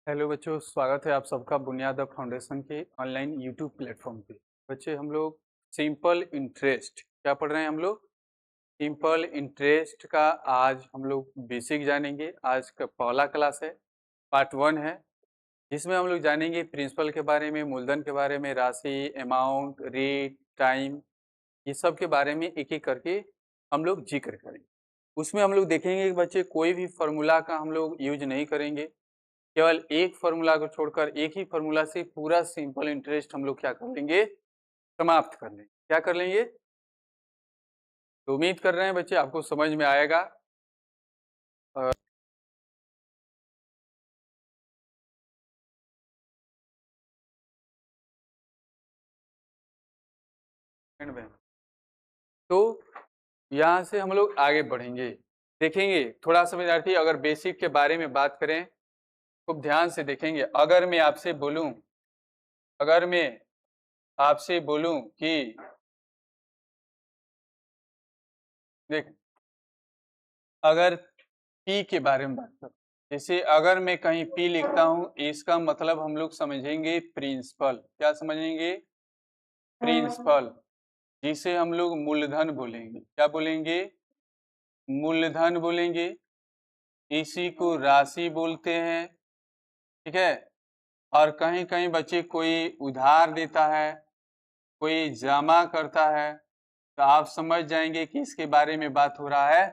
Hello बच्चों, स्वागत है आप सबका बुनियाद ऑफ फाउंडेशन के ऑनलाइन यूट्यूब प्लेटफॉर्म पे। बच्चे हम लोग सिंपल इंटरेस्ट क्या पढ़ रहे हैं? हम लोग सिंपल इंटरेस्ट का आज हम लोग बेसिक जानेंगे। आज का पहला क्लास है, पार्ट 1 है, जिसमें हम लोग जानेंगे प्रिंसिपल के बारे में, मूलधन के बारे में, राशि, अमाउंट, रेट, टाइम, ये सब के बारे में एक एक करके हम लोग जिक्र करेंगे। उसमें हम लोग देखेंगे कि बच्चे कोई भी फॉर्मूला का हम लोग यूज नहीं करेंगे, केवल एक फॉर्मूला को छोड़कर एक ही फॉर्मूला से पूरा सिंपल इंटरेस्ट हम लोग क्या कर लेंगे, समाप्त कर लेंगे। क्या कर लेंगे? तो उम्मीद कर रहे हैं बच्चे आपको समझ में आएगा। तो यहाँ से हम लोग आगे बढ़ेंगे, देखेंगे थोड़ा सा विद्यार्थी अगर बेसिक के बारे में बात करें खूब ध्यान से देखेंगे। अगर मैं आपसे बोलूं कि देख, अगर P के बारे में बात करूं, जैसे अगर मैं कहीं P लिखता हूं, इसका मतलब हम लोग समझेंगे प्रिंसिपल। क्या समझेंगे? प्रिंसिपल, जिसे हम लोग मूलधन बोलेंगे। क्या बोलेंगे? मूलधन बोलेंगे। इसी को राशि बोलते हैं, ठीक है। और कहीं कहीं बच्चे कोई उधार देता है, कोई जमा करता है, तो आप समझ जाएंगे कि इसके बारे में बात हो रहा है,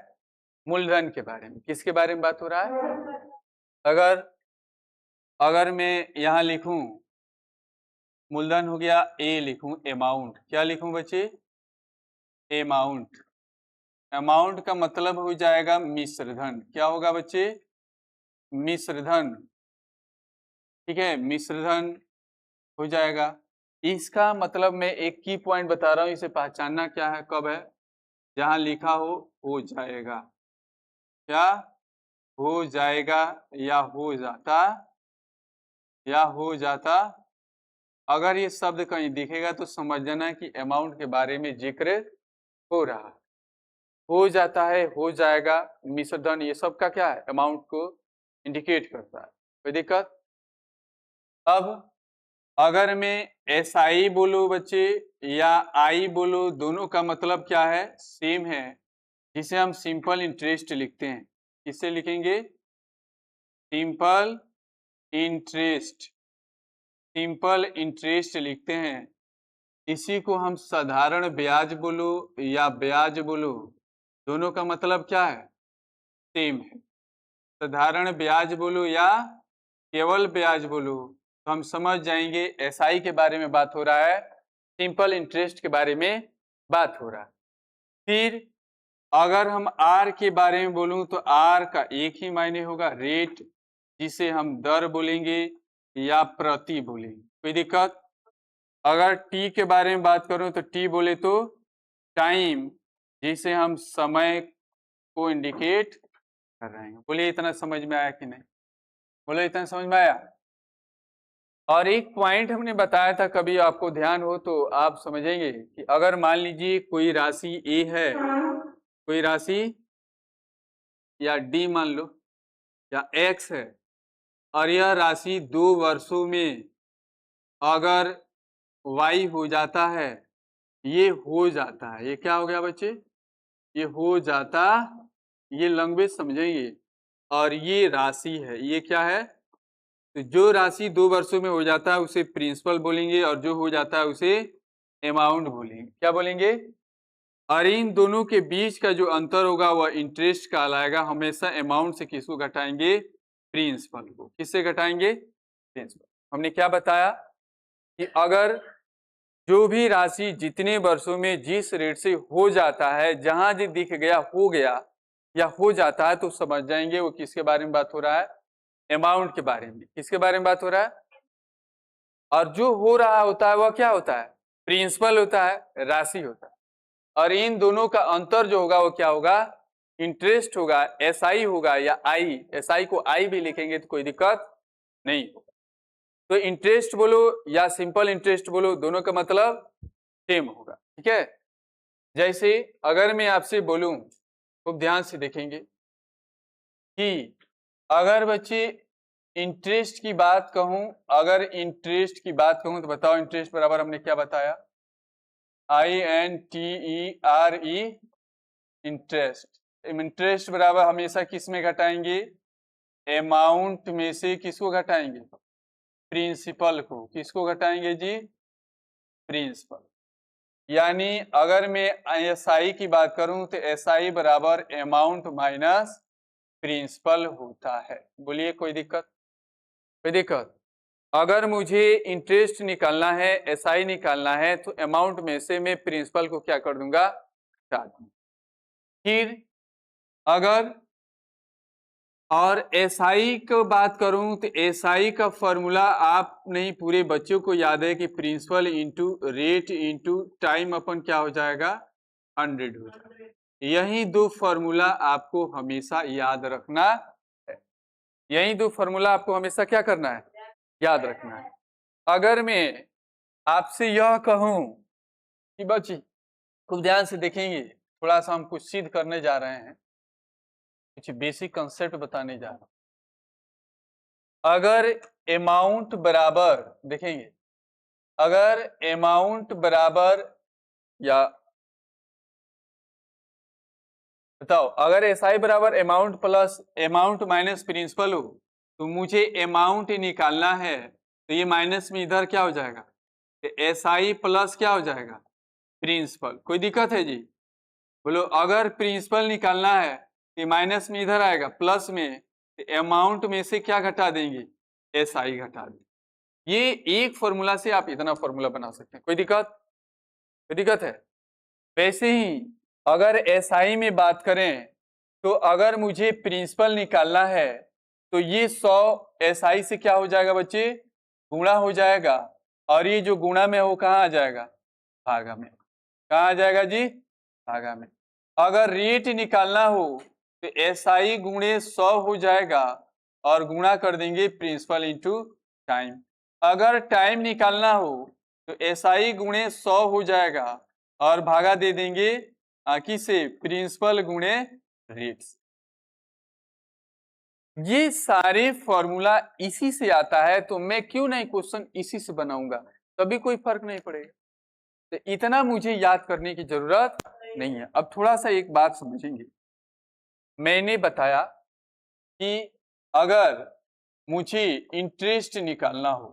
मूलधन के बारे में। किसके बारे में बात हो रहा है? अगर अगर मैं यहाँ लिखूं मूलधन हो गया, ए लिखूं अमाउंट। क्या लिखूं बच्चे? अमाउंट। अमाउंट का मतलब हो जाएगा मिश्रधन। क्या होगा बच्चे? मिश्रधन, ठीक है, मिश्रधन हो जाएगा। इसका मतलब मैं एक की पॉइंट बता रहा हूं, इसे पहचानना क्या है, कब है? जहां लिखा हो जाएगा। क्या हो जाएगा या हो जाता, या हो जाता। अगर ये शब्द कहीं दिखेगा तो समझ जाना कि अमाउंट के बारे में जिक्र हो रहा है। हो जाता है, हो जाएगा, मिश्रधन, ये सब का क्या है? अमाउंट को इंडिकेट करता है। कोई दिक्कत? अब अगर मैं SI बोलूं बच्चे या आई बोलूं, दोनों का मतलब क्या है? सेम है, जिसे हम सिंपल इंटरेस्ट लिखते हैं। किससे लिखेंगे? Simple interest. सिंपल इंटरेस्ट लिखते हैं। इसी को हम साधारण ब्याज बोलो या ब्याज बोलो, दोनों का मतलब क्या है? सेम है। साधारण ब्याज बोलो या केवल ब्याज बोलो, तो हम समझ जाएंगे SI के बारे में बात हो रहा है, सिंपल इंटरेस्ट के बारे में बात हो रहा है। फिर अगर हम R के बारे में बोलूं तो R का एक ही मायने होगा, रेट, जिसे हम दर बोलेंगे या प्रति बोलेंगे। कोई दिक्कत? अगर T के बारे में बात करूं तो T बोले तो टाइम, जिसे हम समय को इंडिकेट कर रहे हैं। बोलिए इतना समझ में आया कि नहीं? बोले इतना समझ में आया? और एक पॉइंट हमने बताया था, कभी आपको ध्यान हो तो आप समझेंगे कि अगर मान लीजिए कोई राशि A है, कोई राशि या D मान लो, या X है, और यह राशि 2 वर्षों में अगर Y हो जाता है, ये हो जाता है, ये क्या हो गया बच्चे? ये हो जाता, ये लैंग्वेज समझेंगे। और ये राशि है, ये क्या है? तो जो राशि 2 वर्षों में हो जाता है उसे प्रिंसिपल बोलेंगे, और जो हो जाता है उसे अमाउंट बोलेंगे। क्या बोलेंगे? और इन दोनों के बीच का जो अंतर होगा वह इंटरेस्ट कहलाएगा। हमेशा अमाउंट से किसको घटाएंगे? प्रिंसिपल को। किससे घटाएंगे? प्रिंसिपल। हमने क्या बताया कि अगर जो भी राशि जितने वर्षों में जिस रेट से हो जाता है, जहां जो दिख गया हो गया या हो जाता है, तो समझ जाएंगे वो किसके बारे में बात हो रहा है? अमाउंट के बारे में। किसके बारे में बात हो रहा है? और जो हो रहा होता है वह क्या होता है? प्रिंसिपल होता है, राशि होता है। और इन दोनों का अंतर जो होगा वो क्या होगा? इंटरेस्ट होगा। SI होगा या आई, SI को आई भी लिखेंगे तो कोई दिक्कत नहीं होगा। तो इंटरेस्ट बोलो या सिंपल इंटरेस्ट बोलो, दोनों का मतलब सेम होगा, ठीक है। जैसे अगर मैं आपसे बोलूं, खूब ध्यान से देखेंगे कि अगर बच्चे इंटरेस्ट की बात कहूं, अगर इंटरेस्ट की बात कहूं तो बताओ इंटरेस्ट बराबर हमने क्या बताया, INTERE, इंटरेस्ट। इंटरेस्ट बराबर हमेशा किस में घटाएंगे, अमाउंट में से किसको घटाएंगे, प्रिंसिपल को। किसको घटाएंगे जी, प्रिंसिपल। यानी अगर मैं SI की बात करूं तो SI बराबर अमाउंट माइनस प्रिंसिपल होता है। बोलिए कोई दिक्कत, कोई दिक्कत। अगर मुझे इंटरेस्ट निकालना है, SI निकालना है, तो अमाउंट में से मैं प्रिंसिपल को क्या कर दूंगा, हटा दूंगा। फिर अगर और SI को बात करूं तो SI का फॉर्मूला आप नहीं पूरे बच्चों को याद है कि principal into rate into time अपन क्या हो जाएगा, 100 हो जाएगा। यही दो फॉर्मूला आपको हमेशा याद रखना है, यही दो फॉर्मूला आपको हमेशा क्या करना है, याद रखना है। अगर मैं आपसे यह कहूं कि बच्ची खूब ध्यान से देखेंगे, थोड़ा सा हम कुछ सिद्ध करने जा रहे हैं, कुछ बेसिक कंसेप्ट बताने जा रहे हैं। अगर अमाउंट बराबर, देखेंगे अगर अमाउंट बराबर, या बताओ अगर SI बराबर amount plus amount minus principal हो, तो मुझे अमाउंट निकालना है, तो ये माइनस में इधर क्या हो जाएगा, तो SI प्लस क्या हो जाएगा, प्रिंसिपल। कोई दिक्कत है जी, बोलो। अगर प्रिंसिपल निकालना है तो माइनस में इधर आएगा, प्लस में अमाउंट में से क्या घटा देंगे, SI घटा देंगे। ये एक फॉर्मूला से आप इतना फॉर्मूला बना सकते हैं। कोई दिक्कत, कोई दिक्कत है। वैसे ही अगर SI में बात करें तो अगर मुझे प्रिंसिपल निकालना है तो ये 100 SI से क्या हो जाएगा बच्चे, गुणा हो जाएगा, और ये जो गुणा में हो कहाँ आ जाएगा, भागा में। कहाँ आ जाएगा जी, भागा में। अगर रेट निकालना हो तो SI गुणे 100 हो जाएगा और गुणा कर देंगे प्रिंसिपल इंटू टाइम। अगर टाइम निकालना हो तो SI गुणे 100 हो जाएगा और भागा दे देंगे किसे, प्रिंसिपल गुणे रेट। ये सारे फॉर्मूला इसी से आता है, तो मैं क्यों नहीं क्वेश्चन इसी से बनाऊंगा, तभी कोई फर्क नहीं पड़ेगा। तो इतना मुझे याद करने की जरूरत नहीं है। अब थोड़ा सा एक बात समझेंगे, मैंने बताया कि अगर मुझे इंटरेस्ट निकालना हो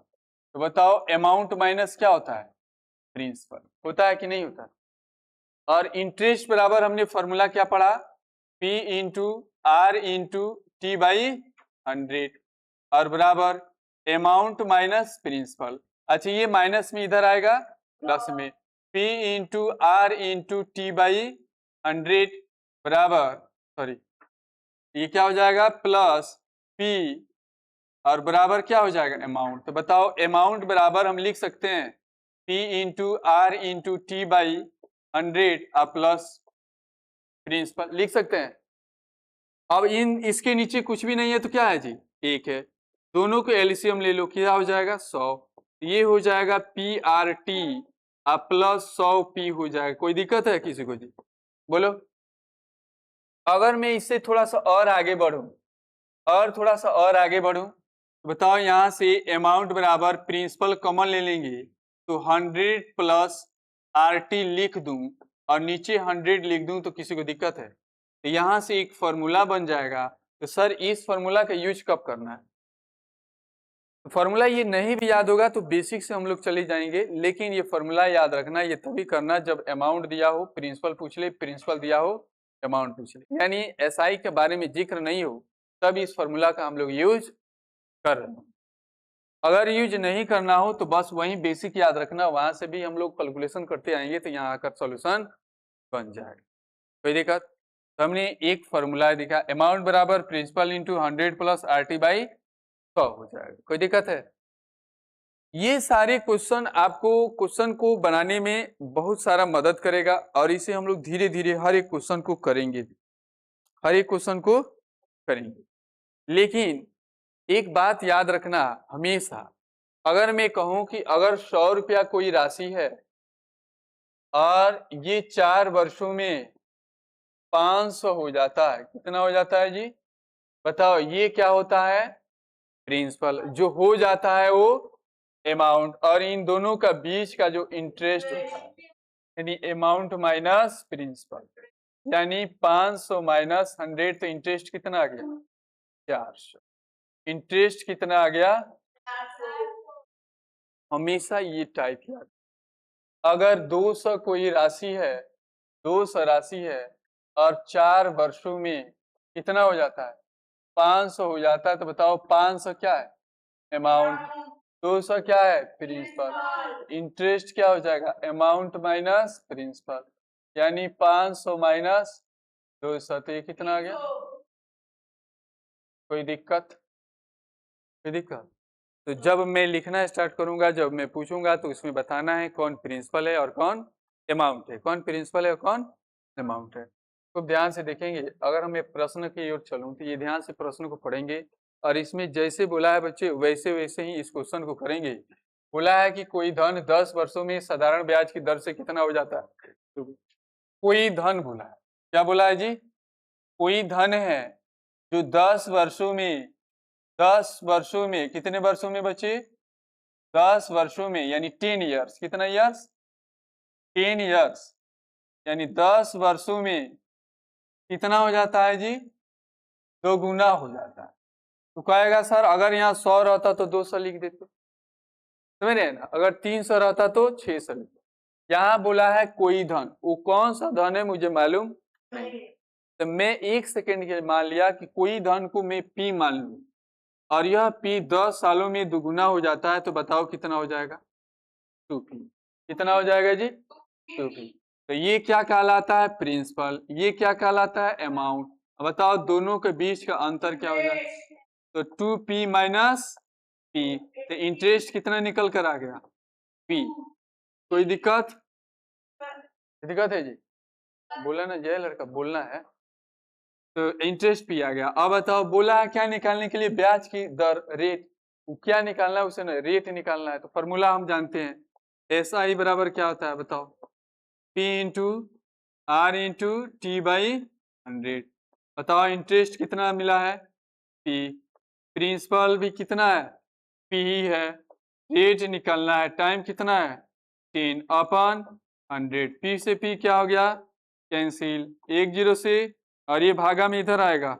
तो बताओ अमाउंट माइनस क्या होता है, प्रिंसिपल। होता है कि नहीं होता। और इंटरेस्ट बराबर हमने फॉर्मूला क्या पढ़ा, P into R into T by 100, और बराबर अमाउंट माइनस प्रिंसिपल। अच्छा ये माइनस में इधर आएगा प्लस में, P into R into T by 100 बराबर, सॉरी ये क्या हो जाएगा, प्लस P और बराबर क्या हो जाएगा, अमाउंट। तो बताओ अमाउंट बराबर हम लिख सकते हैं P into R into T by 100 plus principal, लिख सकते हैं। अब इसके नीचे कुछ भी नहीं है तो क्या है जी, एक है। दोनों को एलसीएम ले लो, क्या हो जाएगा 100। ये हो जाएगा PRT प्लस 100P हो जाएगा। कोई दिक्कत है किसी को जी, बोलो। अगर मैं इससे थोड़ा सा और आगे बढ़ूं, और थोड़ा सा और आगे बढ़ूं, तो बताओ यहां से अमाउंट बराबर प्रिंसिपल कॉमन ले लेंगे तो 100 प्लस RT लिख दूं और नीचे 100 लिख दूं तो किसी को दिक्कत है। तो यहां से एक फॉर्मूला बन जाएगा। तो सर इस फॉर्मूला का यूज कब करना है, तो फॉर्मूला ये नहीं भी याद होगा तो बेसिक से हम लोग चले जाएंगे, लेकिन ये फॉर्मूला याद रखना, ये तभी करना जब अमाउंट दिया हो प्रिंसिपल पूछ ले, प्रिंसिपल दिया हो अमाउंट पूछ ले, यानी SI के बारे में जिक्र नहीं हो तब इस फॉर्मूला का हम लोग यूज कर रहे हैं। अगर यूज नहीं करना हो तो बस वही बेसिक याद रखना, वहां से भी हम लोग कैलकुलेशन करते आएंगे तो यहाँ आकर सॉल्यूशन बन जाएगा। कोई दिक्कत। तो हमने एक फॉर्मूला दिखा, अमाउंट बराबर principal into 100 plus RT by 100 हो जाएगा। कोई दिक्कत है। ये सारे क्वेश्चन आपको क्वेश्चन को बनाने में बहुत सारा मदद करेगा और इसे हम लोग धीरे धीरे हर एक क्वेश्चन को करेंगे, हर एक क्वेश्चन को करेंगे। लेकिन एक बात याद रखना हमेशा, अगर मैं कहूं कि अगर 100 रुपया कोई राशि है और ये 4 वर्षों में 500 हो जाता है, कितना हो जाता है जी, बताओ ये क्या होता है, प्रिंसिपल, जो हो जाता है वो अमाउंट, और इन दोनों का बीच का जो इंटरेस्ट होता है यानी अमाउंट माइनस प्रिंसिपल, यानी 500 माइनस 100, तो इंटरेस्ट कितना आ गया 400। इंटरेस्ट कितना आ गया, हमेशा ये टाइप याद। अगर 200 कोई राशि है, 200 राशि है और 4 वर्षों में कितना हो जाता है 500 हो जाता है, तो बताओ 500 क्या है अमाउंट, 200 क्या है प्रिंसिपल, इंटरेस्ट क्या हो जाएगा अमाउंट माइनस प्रिंसिपल, यानी 500 माइनस 200, तो ये कितना आ गया। कोई दिक्कत, कोई दिक्कत? तो जब मैं लिखना स्टार्ट करूंगा, जब मैं पूछूंगा, तो उसमें बताना है कौन प्रिंसिपल है और कौन अमाउंट है, कौन प्रिंसिपल है और कौन अमाउंट है। खूब ध्यान से देखेंगे। अगर हम एक प्रश्न की ओर चलूं तो ये ध्यान से प्रश्न को पढ़ेंगे, और इसमें जैसे बोला है बच्चे वैसे वैसे ही इस क्वेश्चन को करेंगे। बोला है कि कोई धन 10 वर्षों में साधारण ब्याज की दर से कितना हो जाता है, तो कोई धन बोला है, क्या बोला है जी, कोई धन है जो 10 वर्षों में, 10 वर्षों में, कितने वर्षों में बच्चे 10 वर्षों में, यानी 10 ईयर्स, कितना ईयर्स 10 ईयर्स, यानी 10 वर्षों में कितना हो जाता है जी 2 गुना हो जाता है। तो कहेगा सर अगर यहाँ 100 रहता तो 200 लिख देते, समझ रहे हैं ना, अगर 300 रहता तो 600 लिख। यहाँ बोला है कोई धन, वो कौन सा धन है मुझे मालूम नहीं, तो मैं 1 सेकेंड के लिए मान लिया कि कोई धन को मैं P मान लूं, और यह P 10 सालों में दुगुना हो जाता है, तो बताओ कितना हो जाएगा 2P, कितना हो जाएगा जी 2P। तो ये क्या कहलाता है प्रिंसिपल, ये क्या कहलाता है अमाउंट। बताओ दोनों के बीच का अंतर क्या हो जाएगा, तो 2P माइनस P, तो इंटरेस्ट कितना निकल कर आ गया P। कोई दिक्कत, दिक्कत है जी, बोला ना जय लड़का, बोलना है। तो इंटरेस्ट P आ गया। अब बताओ बोला है क्या निकालने के लिए, ब्याज की दर रेट, क्या निकालना है उसे, रेट निकालना है। तो फॉर्मूला हम जानते हैं, SI बराबर क्या होता है बताओ, P into R into T by 100। बताओ इंटरेस्ट कितना मिला है P, प्रिंसिपल भी कितना है P ही है, रेट निकालना है, टाइम कितना है 10 अपन 100, P से P क्या हो गया कैंसिल, 1 0 से, और ये भागा में इधर आएगा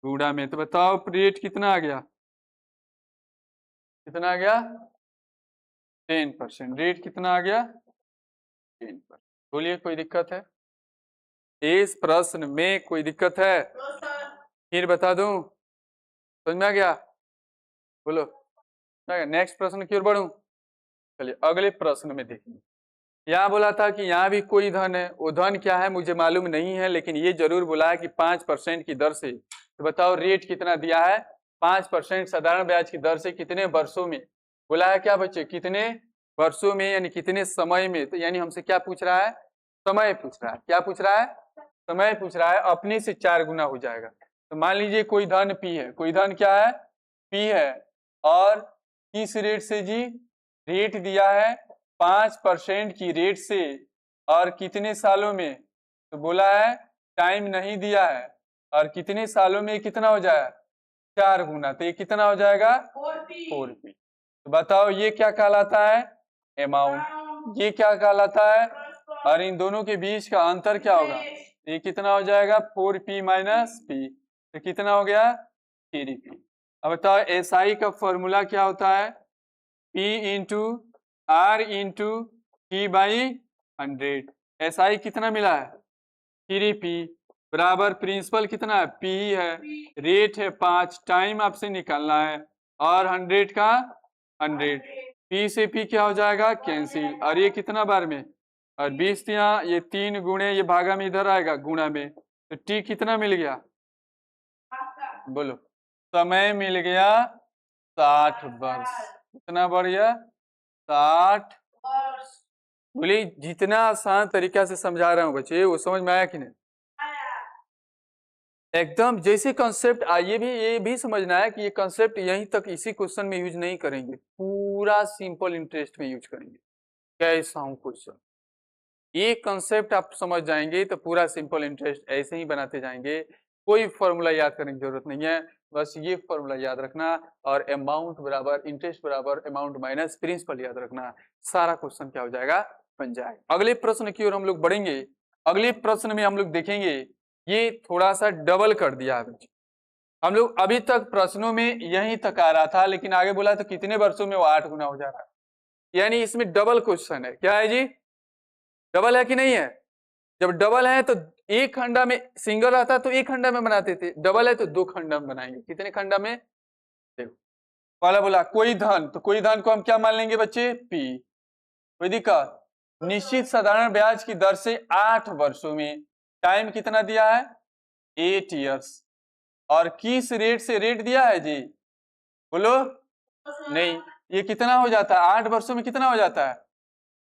गुणा में, तो बताओ रेट कितना आ गया, कितना आ गया 10%, रेट कितना आ गया 10%। बोलिए कोई दिक्कत है इस प्रश्न में, कोई दिक्कत है, फिर बता दूं, समझ में आ गया, बोलो नेक्स्ट प्रश्न की ओर बढ़ूं। चलिए अगले प्रश्न में देखेंगे। यहाँ बोला था कि यहाँ भी कोई धन है, वो धन क्या है मुझे मालूम नहीं है, लेकिन ये जरूर बोला है कि 5% की दर से, तो बताओ रेट कितना दिया है 5% साधारण ब्याज की दर से कितने वर्षों में, बोला है क्या बच्चे कितने वर्षों में, यानी कितने समय में, तो यानी हमसे क्या पूछ रहा है समय पूछ रहा है, क्या पूछ रहा है समय पूछ रहा है, अपने से 4 गुना हो जाएगा। तो मान लीजिए कोई धन P है, कोई धन क्या है P है, और किस रेट से जी, रेट दिया है 5% की रेट से, और कितने सालों में, तो बोला है टाइम नहीं दिया है, और कितने सालों में कितना हो जाए 4 गुना, तो ये कितना हो जाएगा 4P। तो बताओ ये क्या कहलाता है अमाउंट, ये क्या कहलाता है, और इन दोनों के बीच का अंतर क्या होगा, ये कितना हो जाएगा 4P माइनस P, तो कितना हो गया 3P। अब बताओ SI का फॉर्मूला क्या होता है, P into R into T by 100, SI कितना मिला है 3P, बराबर प्रिंसिपल कितना है P है, रेट है 5, टाइम आपसे निकालना है, और 100 का 100, P से P क्या हो जाएगा कैंसिल, और ये कितना बार में, और 20 यहाँ, ये 3 गुणे, ये भागा में इधर आएगा गुणा में, तो T कितना मिल गया, बोलो समय मिल गया 60 वर्ष, कितना बढ़ गया 60। बोलिए जितना आसान तरीका से समझा रहा हूँ बच्चे, वो समझ में आया कि नहीं, एकदम जैसे कंसेप्ट, ये भी समझना है कि ये कंसेप्ट यहीं तक इसी क्वेश्चन में यूज नहीं करेंगे, पूरा सिंपल इंटरेस्ट में यूज करेंगे। कैसा हूँ क्वेश्चन, ये कंसेप्ट आप समझ जाएंगे तो पूरा सिंपल इंटरेस्ट ऐसे ही बनाते जाएंगे, कोई फॉर्मूला याद करने की जरूरत नहीं है, बस ये फॉर्मूला याद रखना, और अमाउंट बराबर इंटरेस्ट बराबर अमाउंट माइनस प्रिंसिपल याद रखना, सारा क्वेश्चन क्या हो जाएगा, बन जाएगा। अगले प्रश्न की ओर हम लोग बढ़ेंगे। अगले प्रश्न में हम लोग देखेंगे, ये थोड़ा सा डबल कर दिया है। हम लोग अभी तक प्रश्नों में यहीं तक आ रहा था, लेकिन आगे बोला तो कितने वर्षों में वो 8 गुना हो जा रहा है, यानी इसमें डबल क्वेश्चन है। क्या है जी, डबल है कि नहीं है? जब डबल है तो एक खंडा में, सिंगल आता तो एक खंडा में बनाते थे, डबल है तो 2 खंडा में बनाएंगे। कितने खंडा में? देखो, पहला बोला कोई धन, तो कोई धन को हम क्या मान लेंगे बच्चे, पी। कोई दिक्कत? निश्चित साधारण ब्याज की दर से 8 वर्षों में, टाइम कितना दिया है, 8 ईयर्स, और किस रेट से रेट दिया है जी, बोलो। नहीं, ये कितना हो जाता है 8 वर्षों में, कितना हो जाता है,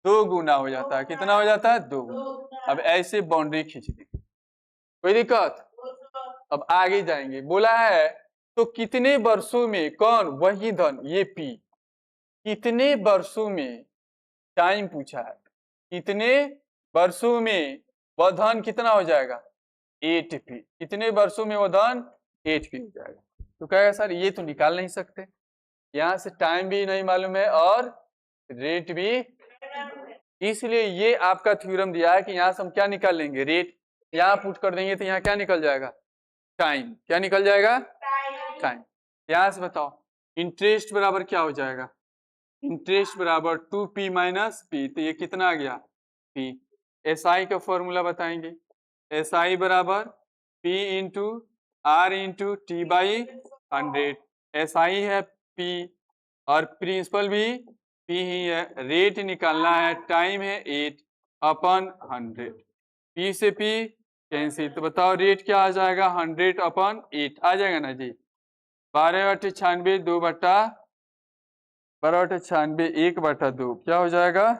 2 गुना हो जाता है। कितना हो जाता है, 2 गुना। अब ऐसे बाउंड्री खींच दी, कोई दिक्कत? अब आगे जाएंगे, बोला है तो कितने वर्षों में, कौन, वही धन, ये पी, कितने वर्षों में, टाइम पूछा है, कितने वर्षों में वह धन कितना हो जाएगा, 8p। कितने वर्षों में वह धन 8p हो जाएगा। तो कहेगा सर ये तो निकाल नहीं सकते, यहां से टाइम भी नहीं मालूम है और रेट भी, इसलिए ये आपका थ्योरम दिया है कि यहां से हम क्या निकाल लेंगे, रेट। यहां पुट कर देंगे तो यहाँ क्या निकल जाएगा, टाइम। क्या निकल जाएगा, टाइम। यहां से बताओ इंटरेस्ट बराबर क्या हो जाएगा, इंटरेस्ट बराबर 2p माइनस p, तो ये कितना आ गया, p। SI का फॉर्मूला बताएंगे, SI बराबर p into R into T by 100। SI है p और प्रिंसिपल भी p ही है, रेट निकालना है, टाइम है 8 अपन 100, p से p कैंसिल, तो बताओ रेट क्या आ जाएगा, 100 अपन 8 आ जाएगा ना जी। 12/96 2 बटा 12/96 1/2, क्या हो जाएगा,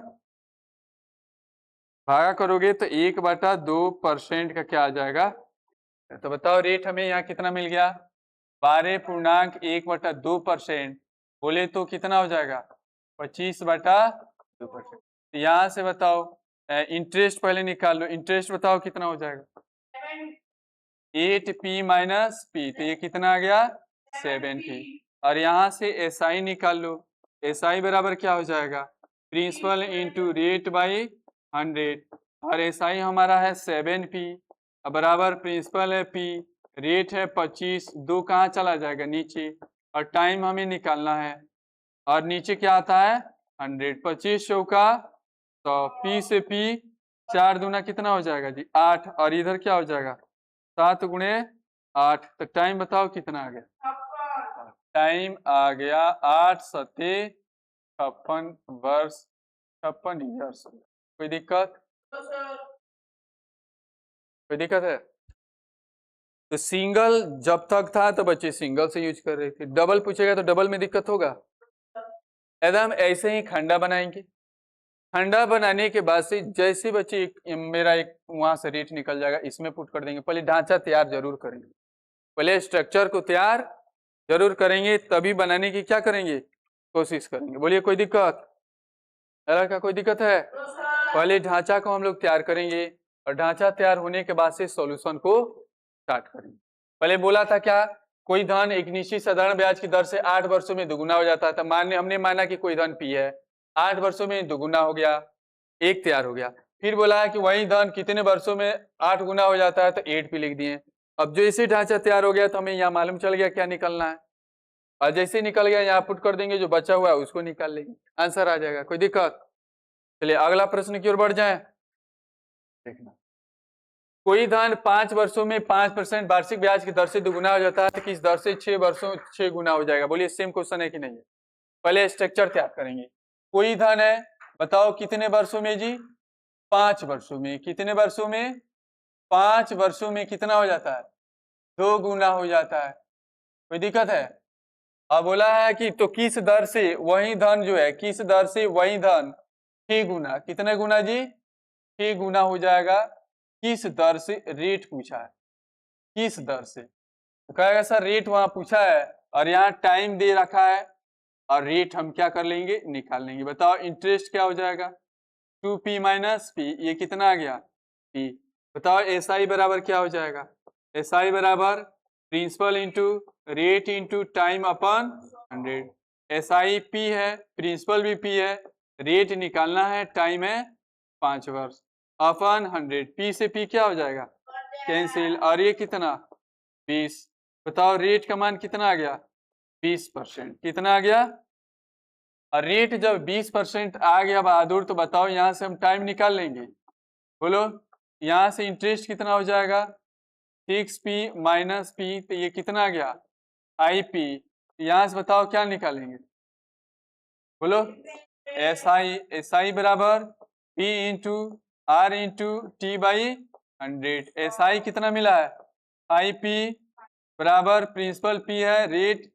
भागा करोगे तो 1/2% का क्या आ जाएगा। तो बताओ रेट हमें यहाँ कितना मिल गया, 12.1/2%, बोले तो कितना हो जाएगा, 25/2%। यहाँ से बताओ इंटरेस्ट पहले निकाल लो, इंटरेस्ट बताओ कितना हो जाएगा, 8p माइनस p, तो ये कितना आ गया, 7p। और यहाँ से SI निकाल लो, SI बराबर क्या हो जाएगा, प्रिंसिपल इंटू रेट बाई 100, और SI हमारा है 7p बराबर प्रिंसिपल है p, रेट है 25, 2 कहाँ चला जाएगा नीचे, और टाइम हमें निकालना है, और नीचे क्या आता है 100, 25 चौका 100, p से p 4 दूना कितना हो जाएगा जी 8, और इधर क्या हो जाएगा 7 गुणे 8, तो टाइम बताओ कितना आ गया, टाइम आ गया 8 सते 56 वर्ष, 56 ईयर्स। कोई दिक्कत, कोई दिक्कत है? तो सिंगल जब तक था तो बच्चे सिंगल से यूज कर रहे थे, डबल पूछेगा तो डबल में दिक्कत होगा। एकदम ऐसे ही खंडा बनाएंगे, खंडा बनाने के बाद से जैसे बच्चे मेरा एक वहां से रेट निकल जाएगा, इसमें पुट कर देंगे। पहले ढांचा तैयार जरूर करेंगे, पहले स्ट्रक्चर को तैयार जरूर करेंगे, तभी बनाने की क्या करेंगे, कोशिश करेंगे। बोलिए कोई दिक्कत, क्या कोई दिक्कत है? पहले ढांचा को हम लोग तैयार करेंगे, और ढांचा तैयार होने के बाद से सॉल्यूशन को स्टार्ट करेंगे। पहले बोला था क्या, कोई धन एक निश्चित साधारण ब्याज की दर से 8 वर्षों में दुगुना हो जाता था। हमने माना कि कोई धन पी है, 8 वर्षों में दुगुना हो गया, एक तैयार हो गया। फिर बोला है कि वही धन कितने वर्षों में 8 गुना हो जाता है, तो 8p लिख दिए। अब जो इसी ढांचा तैयार हो गया तो हमें यहाँ मालूम चल गया क्या निकलना है, और जैसे निकल गया यहाँ पुट कर देंगे, जो बचा हुआ है उसको निकाल लेंगे, आंसर आ जाएगा। कोई दिक्कत? चलिए अगला प्रश्न की ओर बढ़ जाए। देखना, कोई धन 5 वर्षों में 5% वार्षिक ब्याज की दर से दुगुना हो जाता है, तो किस दर से 6 वर्षों 6 गुना हो जाएगा। बोलिए सेम क्वेश्चन है कि नहीं है? पहले स्ट्रक्चर तैयार करेंगे। कोई धन है, बताओ कितने वर्षों में जी, 5 वर्षों में। कितने वर्षों में, 5 वर्षों में कितना हो जाता है, 2 गुना हो जाता है। कोई दिक्कत है? अब बोला है कि तो किस दर से वही धन जो है, किस दर से वही धन 6 गुना, कितने गुना जी, 6 गुना हो जाएगा। किस दर से, रेट पूछा है, किस दर से, तो कहेगा सर रेट वहां पूछा है और यहाँ टाइम दे रखा है, और रेट हम क्या कर लेंगे, निकाल लेंगे। बताओ इंटरेस्ट क्या हो जाएगा, 2p माइनस p, ये कितना आ गया, p। बताओ SI बराबर क्या हो जाएगा, SI बराबर principal into rate into time अपन 100। SI P है, प्रिंसिपल भी P है, रेट निकालना है, टाइम है 5 वर्ष अपन 100। P से P क्या हो जाएगा? कैंसिल। और ये कितना? 20। बताओ रेट का मान कितना आ गया? 20%। कितना आ गया? और रेट जब 20% आ गया बहादुर, तो बताओ यहाँ से हम टाइम निकाल लेंगे। बोलो, यहाँ से इंटरेस्ट कितना हो जाएगा? 6P माइनस P, तो ये कितना आ गया? IP। यहाँ से बताओ क्या निकालेंगे? बोलो, SI बराबर P into R into T by 100। SI कितना मिला है? IP बराबर प्रिंसिपल P है, रेट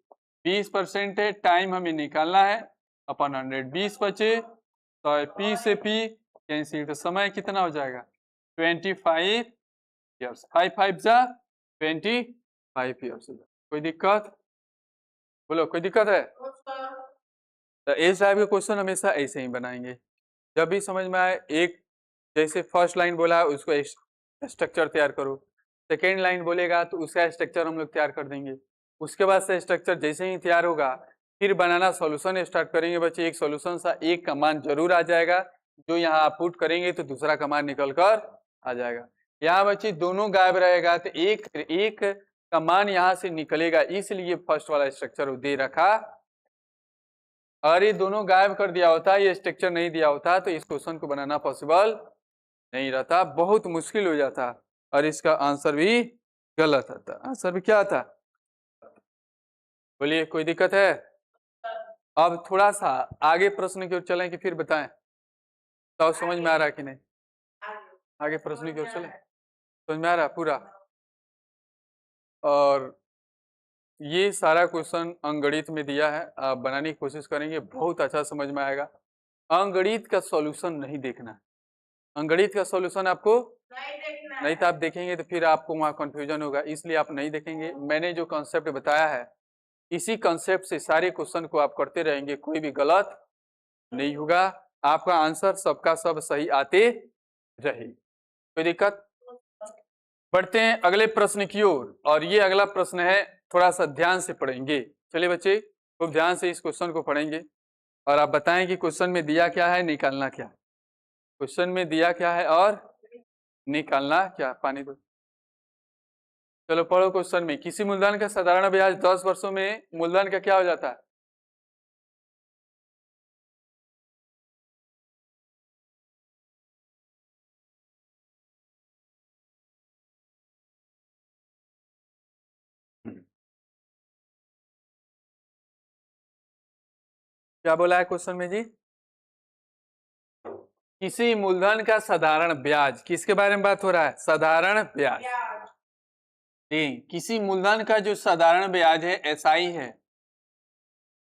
20% है, टाइम हमें निकालना है अपन 100। 20 बचे तो P से P कैंसिल, तो समय कितना हो जाएगा? 25 ईयर्स। 5 5 जा 25 ईयर्स। कोई दिक्कत? बोलो, कोई दिक्कत है? तो इस टाइप के क्वेश्चन हमेशा ऐसे ही बनाएंगे। जब भी समझ में आए, एक जैसे फर्स्ट लाइन बोला उसको स्ट्रक्चर तैयार करो, सेकेंड लाइन बोलेगा तो उसका स्ट्रक्चर हम लोग तैयार कर देंगे। उसके बाद से स्ट्रक्चर जैसे ही तैयार होगा फिर बनाना सॉल्यूशन स्टार्ट करेंगे बच्चे। एक सॉल्यूशन सा एक कमांड जरूर आ जाएगा, जो यहाँ आप पुट करेंगे तो दूसरा कमांड निकल कर आ जाएगा। यहाँ बच्चे दोनों गायब रहेगा तो एक कमांड यहाँ से निकलेगा, इसलिए फर्स्ट वाला स्ट्रक्चर दे रखा। अगर ये दोनों गायब कर दिया होता, ये स्ट्रक्चर नहीं दिया होता, तो इस क्वेश्चन को बनाना पॉसिबल नहीं रहता, बहुत मुश्किल हो जाता और इसका आंसर भी गलत आता। आंसर भी क्या आता? बोलिए, कोई दिक्कत है? अब थोड़ा सा आगे प्रश्न की ओर चलें कि फिर बताएं? तो समझ में आ रहा है कि नहीं? आगे प्रश्न की ओर चलें, समझ में आ रहा है पूरा? और ये सारा क्वेश्चन अंकगणित में दिया है, आप बनाने की कोशिश करेंगे, बहुत अच्छा समझ में आएगा। अंकगणित का सॉल्यूशन नहीं देखना है, अंकगणित का सॉल्यूशन आपको नहीं तो आप देखेंगे तो फिर आपको वहाँ कंफ्यूजन होगा, इसलिए आप नहीं देखेंगे। मैंने जो कॉन्सेप्ट बताया है इसी कॉन्सेप्ट से सारे क्वेश्चन को आप करते रहेंगे, कोई भी गलत नहीं होगा, आपका आंसर सबका सब सही आते रहे। कोई दिक्कत? बढ़ते हैं अगले प्रश्न की ओर, और ये अगला प्रश्न है, थोड़ा सा ध्यान से पढ़ेंगे। चलिए बच्चे, खूब ध्यान से इस क्वेश्चन को पढ़ेंगे और आप बताएं कि क्वेश्चन में दिया क्या है, निकालना क्या। क्वेश्चन में दिया क्या है और निकालना क्या। पानी दो। चलो पढ़ो क्वेश्चन में, किसी मूलधन का साधारण ब्याज 10 वर्षों में मूलधन का क्या हो जाता है? क्या बोला है क्वेश्चन में जी? किसी मूलधन का साधारण ब्याज, किसके बारे में बात हो रहा है? साधारण ब्याज। किसी मूलधन का जो साधारण ब्याज है SI है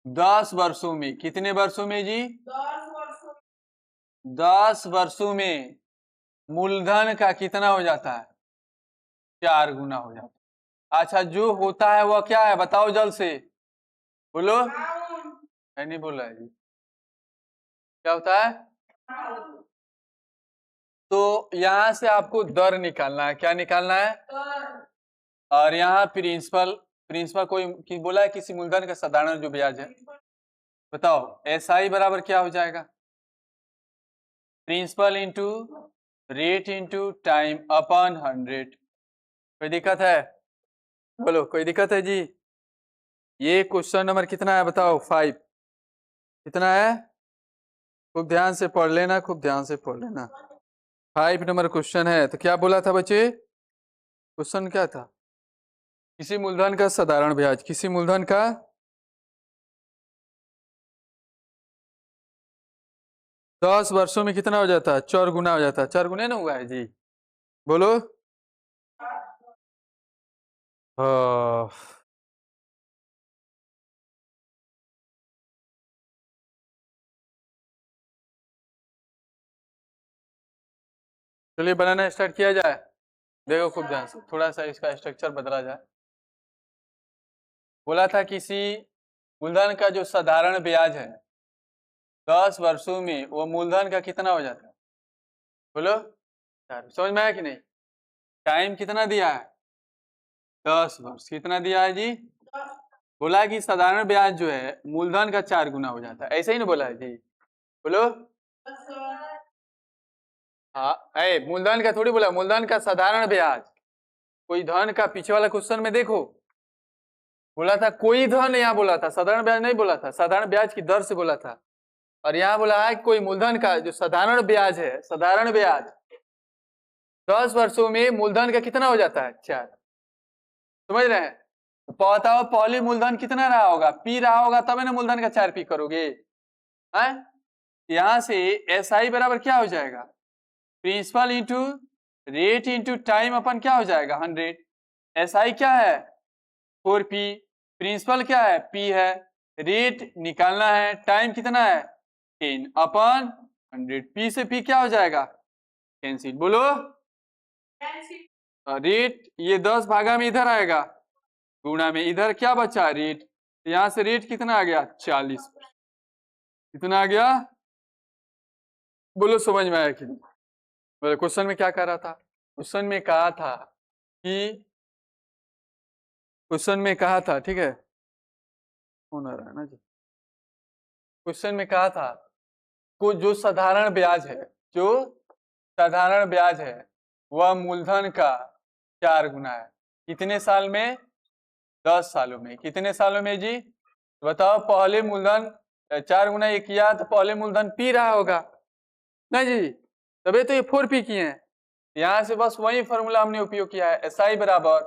10 वर्षों में, कितने वर्षों में जी? 10 वर्षों में मूलधन का कितना हो जाता है? 4 गुना हो जाता है। अच्छा, जो होता है वह क्या है बताओ जल्द से बोलो। मैं नहीं बोल रहा है जी, क्या होता है? तो यहां से आपको दर निकालना है। क्या निकालना है? और यहाँ प्रिंसिपल कोई बोला है किसी मूलधन का साधारण जो ब्याज है, बताओ SI बराबर क्या हो जाएगा? Principal into rate into time अपन 100। कोई दिक्कत है? बोलो, कोई दिक्कत है जी? ये क्वेश्चन नंबर कितना है बताओ? 5। कितना है? खूब ध्यान से पढ़ लेना, खूब ध्यान से पढ़ लेना। 5 नंबर क्वेश्चन है। तो क्या बोला था बच्चे? क्वेश्चन क्या था? किसी मूलधन का साधारण ब्याज, किसी मूलधन का 10 वर्षों में कितना हो जाता है? 4 गुना हो जाता है। 4 गुना ना हुआ है जी? बोलो। हाँ, चलिए बनाना स्टार्ट किया जाए। देखो खूब ध्यान से, थोड़ा सा इसका स्ट्रक्चर बदला जाए। बोला था किसी मूलधन का जो साधारण ब्याज है 10 वर्षों में, वो मूलधन का कितना हो जाता है? बोलो, समझ में आया कि नहीं? टाइम कितना दिया है? 10 वर्ष। कितना दिया है जी? बोला कि साधारण ब्याज जो है मूलधन का 4 गुना हो जाता है, ऐसे ही ना बोला है जी? बोलो। हाँ, मूलधन का थोड़ी बोला, मूलधन का साधारण ब्याज। कोई धन का पीछे वाला क्वेश्चन में देखो बोला था कोई धन, यहाँ बोला था साधारण ब्याज नहीं बोला था, साधारण ब्याज की दर से बोला था। और यहाँ बोला है कोई मूलधन का जो साधारण ब्याज है, साधारण ब्याज 10 वर्षों में मूलधन का कितना हो जाता है? 4। समझ रहे हैं? बताओ पहले मूलधन कितना रहा होगा? पी रहा होगा तब ना मूलधन का 4 पी करोगे। है यहां से एस आई बराबर क्या हो जाएगा? Principal into rate into time अपन क्या हो जाएगा? 100। एस आई क्या है? 4p। प्रिंसिपल क्या है? p है। रेट निकालना है, टाइम कितना है? 10 अपन 100। p से p क्या हो जाएगा? कैंसिल। बोलो। रेट ये 10 भागा में इधर आएगा, गुणा में इधर क्या बचा? रेट। यहां से रेट कितना आ गया? 40। कितना आ गया? बोलो समझ में आया कि नहीं? बोले क्वेश्चन में क्या कह रहा था? क्वेश्चन में कहा था कि ठीक है, कौन आ रहा है ना जी? क्वेश्चन में कहा था को जो साधारण ब्याज है, जो साधारण ब्याज है वह मूलधन का 4 गुना है। कितने साल में? 10 सालों में। कितने सालों में जी? बताओ। पहले मूलधन 4 गुना ये किया तो पहले मूलधन पी रहा होगा ना जी, तभी तो ये 4p किए हैं। यहां से बस वही फॉर्मूला हमने उपयोग किया है, एस आई बराबर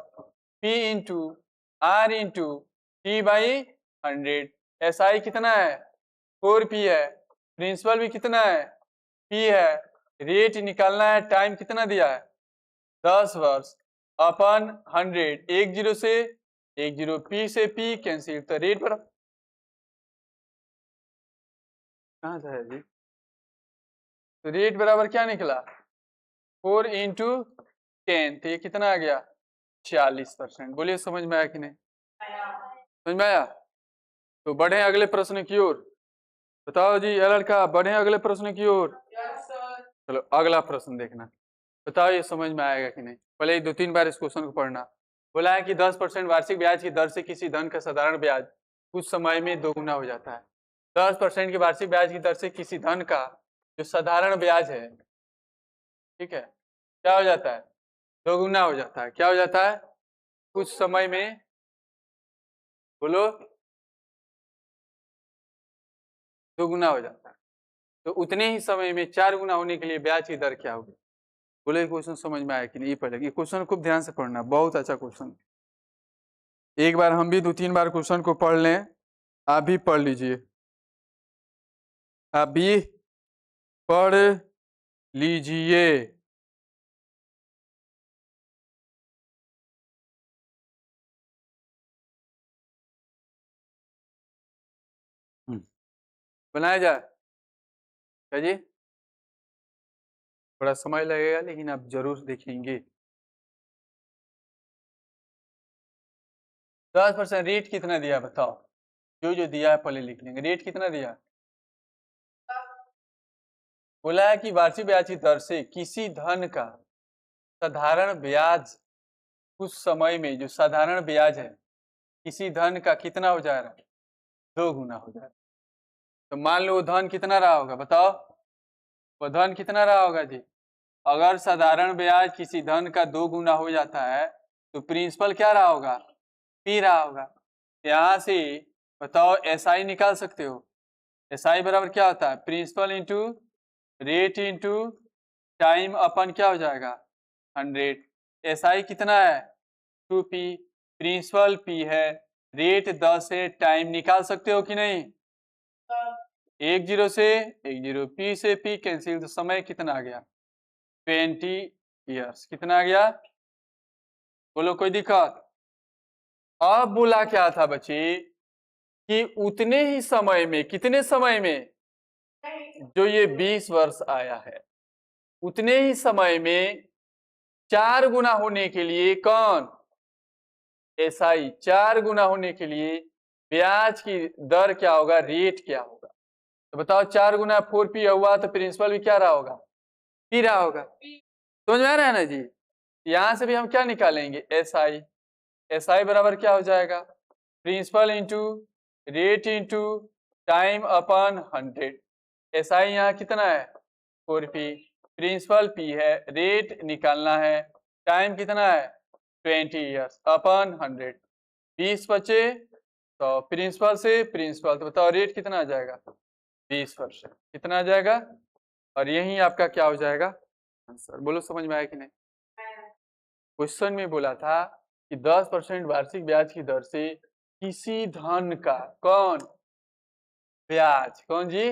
p into R into T by 100। S I कितना है? 4p है। प्रिंसिपल भी कितना है? p है। रेट निकालना है, टाइम कितना दिया है? 10 वर्ष अपन 100। 1 0 से 1 0, p से p कैंसिल, तो रेट बराबर कहाँ से है जी? तो रेट बराबर क्या निकला? 4 इंटू 10, तो ये कितना आ गया? 40%। बोलिए समझ में आया कि नहीं? समझ में आया? तो बढ़े अगले प्रश्न की ओर। बताओ जी ये लड़का, बढ़े अगले प्रश्न की ओर। चलो अगला प्रश्न देखना, बताओ ये समझ में आएगा कि नहीं। पहले 2-3 बार इस क्वेश्चन को पढ़ना। बोला है कि 10% वार्षिक ब्याज की दर से किसी धन का साधारण ब्याज कुछ समय में 2 गुना हो जाता है। 10% की वार्षिक ब्याज की दर से किसी धन का जो साधारण ब्याज है, ठीक है, क्या हो जाता है? 2 गुना हो जाता है। क्या हो जाता है? कुछ समय में। बोलो। 2 गुना हो जाता है। तो उतने ही समय में 4 गुना होने के लिए ब्याज की दर क्या होगी? बोले क्वेश्चन समझ में आया कि नहीं? पहले ये क्वेश्चन खूब ध्यान से पढ़ना, बहुत अच्छा क्वेश्चन। एक बार हम भी 2-3 बार क्वेश्चन को पढ़ लें, आप भी पढ़ लीजिए, आप भी पढ़ लीजिए। बनाया जाए क्या जी? थोड़ा समय लगेगा लेकिन आप जरूर देखेंगे। 10% रेट कितना दिया बताओ? जो जो दिया है पहले लिख लेंगे। रेट कितना दिया? बोला है कि वार्षिक ब्याज की दर से किसी धन का साधारण ब्याज कुछ समय में, जो साधारण ब्याज है किसी धन का कितना हो जा रहा है? 2 गुना हो जा रहा है। तो मान लो वो धन कितना रहा होगा? बताओ वो धन कितना रहा होगा जी? अगर साधारण ब्याज किसी धन का 2 गुना हो जाता है तो प्रिंसिपल क्या रहा होगा? पी रहा होगा। यहां से बताओ एस आई निकाल सकते हो। एस आई बराबर क्या होता है? Principal into rate into time अपन क्या हो जाएगा? 100। एस आई कितना है? 2p। प्रिंसिपल p है, रेट 10 है, टाइम निकाल सकते हो कि नहीं? 1 0 से 1 0, p से p कैंसिल, तो समय कितना आ गया? 20 ईयर्स। कितना आ गया? बोलो कोई दिक्कत? अब बोला क्या था बच्चे कि उतने ही समय में, कितने समय में? जो ये 20 वर्ष आया है उतने ही समय में 4 गुना होने के लिए कौन? एसआई। 4 गुना होने के लिए ब्याज की दर क्या होगा? रेट क्या होगा? तो बताओ 4 गुना 4p हुआ तो प्रिंसिपल भी क्या रहा होगा? पी रहा होगा। समझ में आ रहा है ना जी? यहां से भी हम क्या निकालेंगे? एसआई। एसआई बराबर क्या हो जाएगा? Principal into rate into time upon 100। SI यहाँ कितना है 4p, प्रिंसिपल p है, रेट निकालना है, टाइम कितना है 20 ईयर्स अपॉन 100, 20 बचे तो प्रिंसिपल से प्रिंसिपल, तो बताओ रेट कितना आ जाएगा 20%, कितना आ जाएगा, और यही आपका क्या हो जाएगा आंसर। बोलो समझ में आया कि नहीं। क्वेश्चन में बोला था कि 10% वार्षिक ब्याज की दर से किसी धन का कौन ब्याज, कौन जी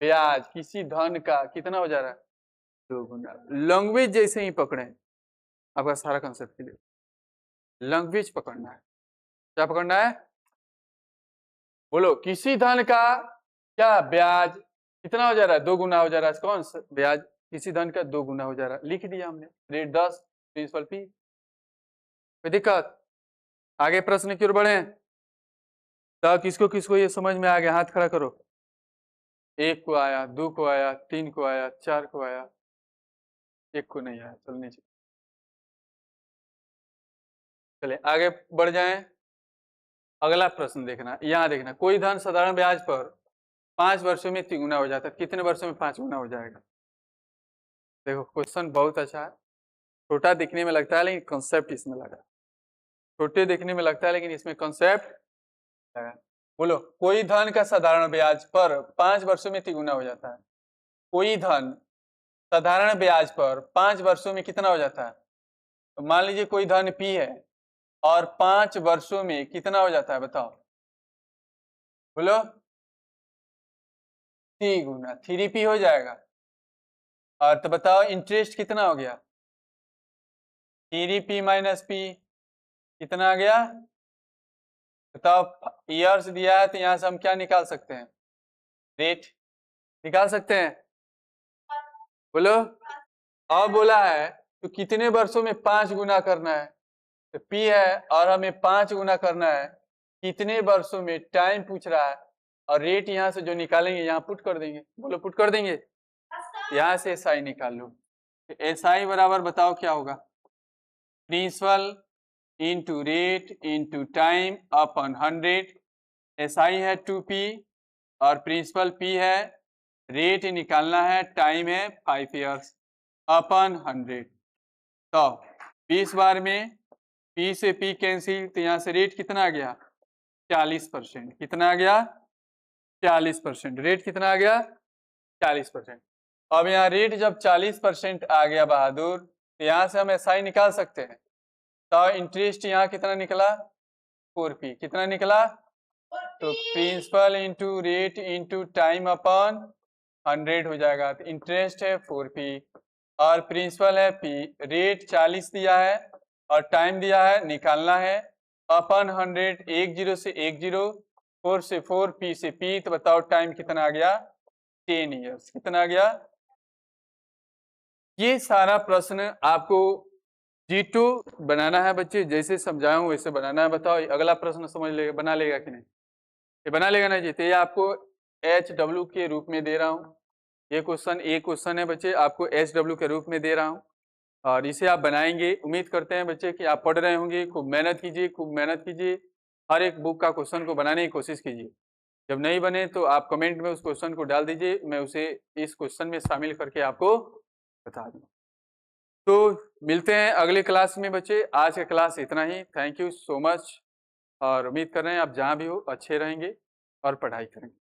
ब्याज, किसी धन का कितना हो जा रहा है 2 गुना। लैंग्वेज जैसे ही पकड़े आपका सारा कंसेप्ट क्लियर। लैंग्वेज पकड़ना है, क्या पकड़ना है बोलो, किसी धन का क्या ब्याज कितना हो जा रहा है 2 गुना हो जा रहा है, कौन सा ब्याज किसी धन का 2 गुना हो जा रहा है, लिख दिया हमने, रेट 10 प्रिंसिपल p। कोई दिक्कत, आगे प्रश्न की ओर बढ़े तो किसको किसको ये समझ में आ गया हाथ खड़ा करो। 1 को आया, 2 को आया, 3 को आया, 4 को आया, 1 को नहीं आया, चलने चाहिए। चले आगे बढ़ जाएं, अगला प्रश्न देखना, यहाँ देखना, कोई धन साधारण ब्याज पर 5 वर्षों में 3 गुना हो जाता है, कितने वर्षों में 5 गुना हो जाएगा। देखो क्वेश्चन बहुत अच्छा है, छोटा दिखने में लगता है लेकिन कॉन्सेप्ट इसमें लगा, छोटे दिखने में लगता है लेकिन इसमें कॉन्सेप्ट लगा। बोलो, कोई धन का साधारण ब्याज पर 5 वर्षों में 3 गुना हो जाता है, कोई धन साधारण ब्याज पर 5 वर्षों में कितना हो जाता है, तो मान लीजिए कोई धन p है और 5 वर्षों में कितना हो जाता है बताओ, बोलो 3 गुना, 3p हो जाएगा। और तो बताओ इंटरेस्ट कितना हो गया 3p माइनस p, कितना आ गया बताओ, ईयर्स दिया है तो यहां से हम क्या निकाल सकते हैं, रेट निकाल सकते हैं, बोलो। और बोला है तो कितने वर्षों में 5 गुना करना है, तो p है और हमें 5 गुना करना है, कितने वर्षों में टाइम पूछ रहा है, और रेट यहाँ से जो निकालेंगे यहाँ पुट कर देंगे, बोलो पुट कर देंगे, यहाँ से SI निकाल लो, तो SI बराबर बताओ क्या होगा, principal into rate into time upon 100, SI है 2p और प्रिंसिपल p है, रेट निकालना है, टाइम है 5 ईयर्स अपॉन 100, तो 20 बार में p से p कैंसिल, तो यहाँ से रेट कितना आ गया 40%, कितना आ गया 40%, रेट कितना आ गया 40%। अब यहाँ रेट जब 40% आ गया बहादुर, तो यहाँ से हम SI निकाल सकते हैं, तो इंटरेस्ट यहाँ कितना निकला 4p, कितना निकला, तो principal into rate into time upon 100 हो जाएगा, तो इंटरेस्ट है 4p और प्रिंसिपल है p, रेट 40 दिया है और टाइम दिया है निकालना है, अपॉन 100, 10 से 10, 4 से 4, p से p, तो बताओ टाइम कितना आ गया 10 ईयर्स, कितना आ गया। ये सारा प्रश्न आपको G2 बनाना है बच्चे, जैसे समझाया हूं वैसे बनाना है। बताओ अगला प्रश्न समझ लेगा, बना लेगा कि नहीं, ये बना लेगा ना जी, तो ये आपको HW के रूप में दे रहा हूँ, ये क्वेश्चन है बच्चे, आपको HW के रूप में दे रहा हूँ और इसे आप बनाएंगे। उम्मीद करते हैं बच्चे कि आप पढ़ रहे होंगे, खूब मेहनत कीजिए, खूब मेहनत कीजिए, हर एक बुक का क्वेश्चन को बनाने की कोशिश कीजिए। जब नहीं बने तो आप कमेंट में उस क्वेश्चन को डाल दीजिए, मैं उसे इस क्वेश्चन में शामिल करके आपको बता दूँ। तो मिलते हैं अगले क्लास में बच्चे, आज का क्लास इतना ही, थैंक यू सो मच, और उम्मीद कर रहे हैं आप जहाँ भी हो अच्छे रहेंगे और पढ़ाई करेंगे।